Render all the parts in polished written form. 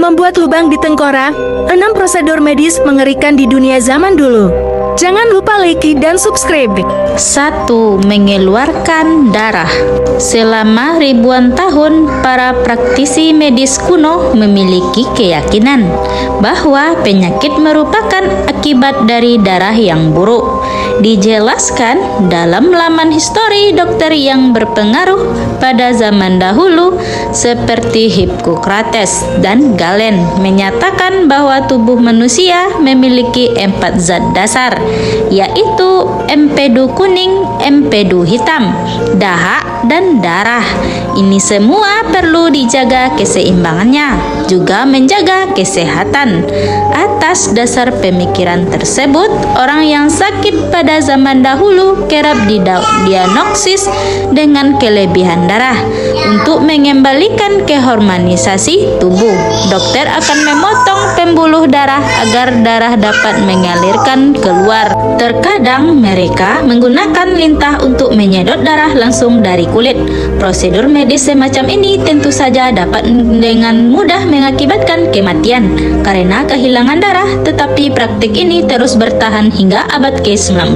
Membuat lubang di tengkorak, 6 prosedur medis mengerikan di dunia zaman dulu. Jangan lupa like dan subscribe. 1. Mengeluarkan darah. Selama ribuan tahun, para praktisi medis kuno memiliki keyakinan bahwa penyakit merupakan akibat dari darah yang buruk. Dijelaskan dalam laman histori dokter yang berpengaruh pada zaman dahulu seperti Hippocrates dan Galen menyatakan bahwa tubuh manusia memiliki 4 zat dasar, yaitu empedu kuning, empedu hitam, dahak, dan darah. Ini semua perlu dijaga keseimbangannya, juga menjaga kesehatan. Atas dasar pemikiran tersebut, orang yang sakit pada zaman dahulu kerap didiagnosis dengan kelebihan darah. Untuk mengembalikan keharmonisasi tubuh, dokter akan memotong pembuluh darah agar darah dapat mengalirkan keluar. Terkadang mereka menggunakan lintah untuk menyedot darah langsung dari kulit. Prosedur medis semacam ini tentu saja dapat dengan mudah mengakibatkan kematian karena kehilangan darah, tetapi praktik ini terus bertahan hingga abad ke-19.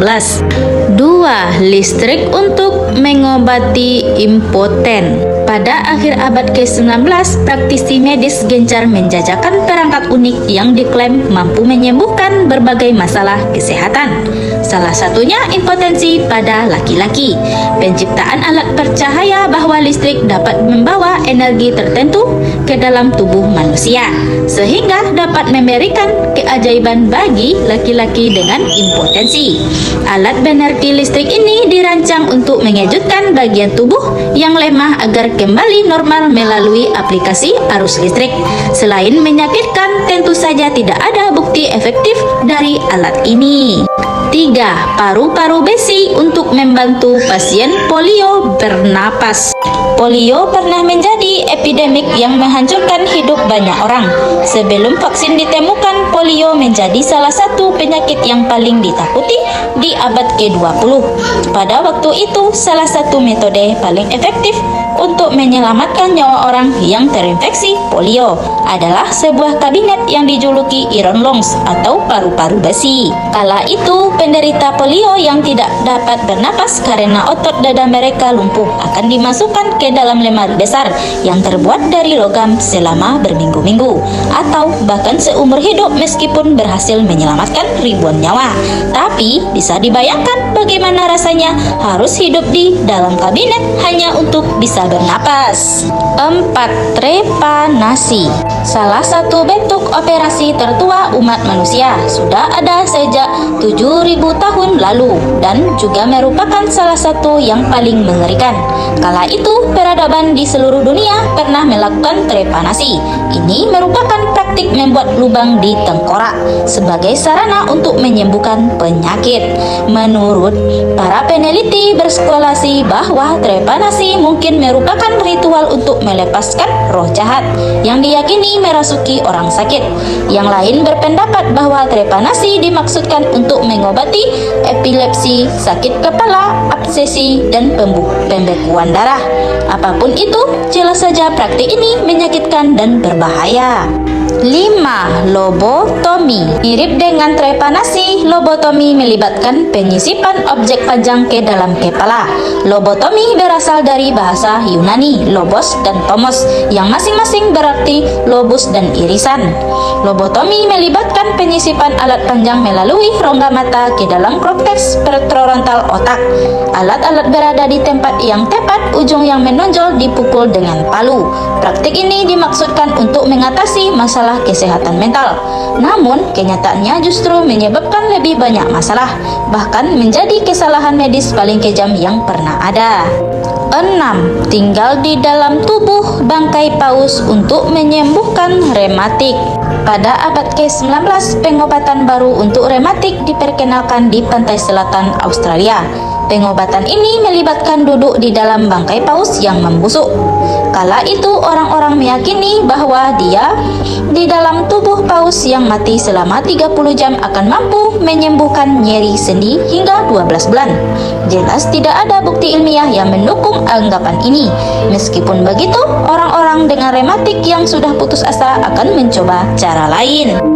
2. Listrik untuk mengobati impoten. Pada akhir abad ke-19, praktisi medis gencar menjajakan perangkat unik yang diklaim mampu menyembuhkan berbagai masalah kesehatan. Salah satunya impotensi pada laki-laki. Penciptaan alat percahaya bahwa listrik dapat membawa energi tertentu ke dalam tubuh manusia, sehingga dapat memberikan keajaiban bagi laki-laki dengan impotensi. Alat berenergi listrik ini dirancang untuk mengejutkan bagian tubuh yang lemah agar kembali normal melalui aplikasi arus listrik. Selain menyakitkan, tentu saja tidak ada bukti efektif dari alat ini. 3. Paru-paru besi untuk membantu pasien polio bernapas. Polio pernah menjadi epidemik yang menghancurkan hidup banyak orang. Sebelum vaksin ditemukan, polio menjadi salah satu penyakit yang paling ditakuti di abad ke-20. Pada waktu itu, salah satu metode paling efektif untuk menyelamatkan nyawa orang yang terinfeksi polio adalah sebuah kabinet yang dijuluki iron lungs atau paru-paru besi. Kala itu, penderita polio yang tidak dapat bernapas karena otot dada mereka lumpuh akan dimasukkan ke dalam lemari besar yang terbuat dari logam selama berminggu-minggu atau bahkan seumur hidup meskipun berhasil menyelamatkan ribuan nyawa. Tapi bisa dibayangkan bagaimana rasanya harus hidup di dalam kabinet hanya untuk bisa bernapas. 4. Trepanasi. Salah satu bentuk operasi tertua umat manusia sudah ada sejak 7.000 tahun lalu dan juga merupakan salah satu yang paling mengerikan. Kala itu, peradaban di seluruh dunia pernah melakukan trepanasi. Ini merupakan praktik membuat lubang di tengkorak sebagai sarana untuk menyembuhkan penyakit. Menurut para peneliti berspekulasi bahwa trepanasi mungkin merupakan ritual untuk melepaskan roh jahat yang diyakini merasuki orang sakit. Yang lain berpendapat bahwa trepanasi dimaksudkan untuk mengobati epilepsi, sakit kepala, absesi, dan pembekuan darah. Apapun itu, jelas saja praktik ini menyakitkan dan berbahaya. 5. Lobotomi. Mirip dengan trepanasi, lobotomi melibatkan penyisipan objek panjang ke dalam kepala. Lobotomi berasal dari bahasa Yunani, lobos dan tomos, yang masing-masing berarti lobus dan irisan. Lobotomi melibatkan penyisipan alat panjang melalui rongga mata ke dalam korteks prefrontal otak. Alat-alat berada di tempat yang tepat, ujung yang menonjol dipukul dengan palu. Praktik ini dimaksudkan untuk mengatasi masalah kesehatan mental. Namun, kenyataannya justru menyebabkan lebih banyak masalah, bahkan menjadi kesalahan medis paling kejam yang pernah ada. 6. Tinggal di dalam tubuh bangkai paus untuk menyembuhkan rematik. Pada abad ke-19, pengobatan baru untuk rematik diperkenalkan di pantai selatan Australia. Pengobatan ini melibatkan duduk di dalam bangkai paus yang membusuk. Kala itu orang-orang meyakini bahwa dia di dalam tubuh paus yang mati selama 30 jam akan mampu menyembuhkan nyeri sendi hingga 12 bulan. Jelas tidak ada bukti ilmiah yang mendukung anggapan ini. Meskipun begitu, orang-orang dengan rematik yang sudah putus asa akan mencoba cara lain.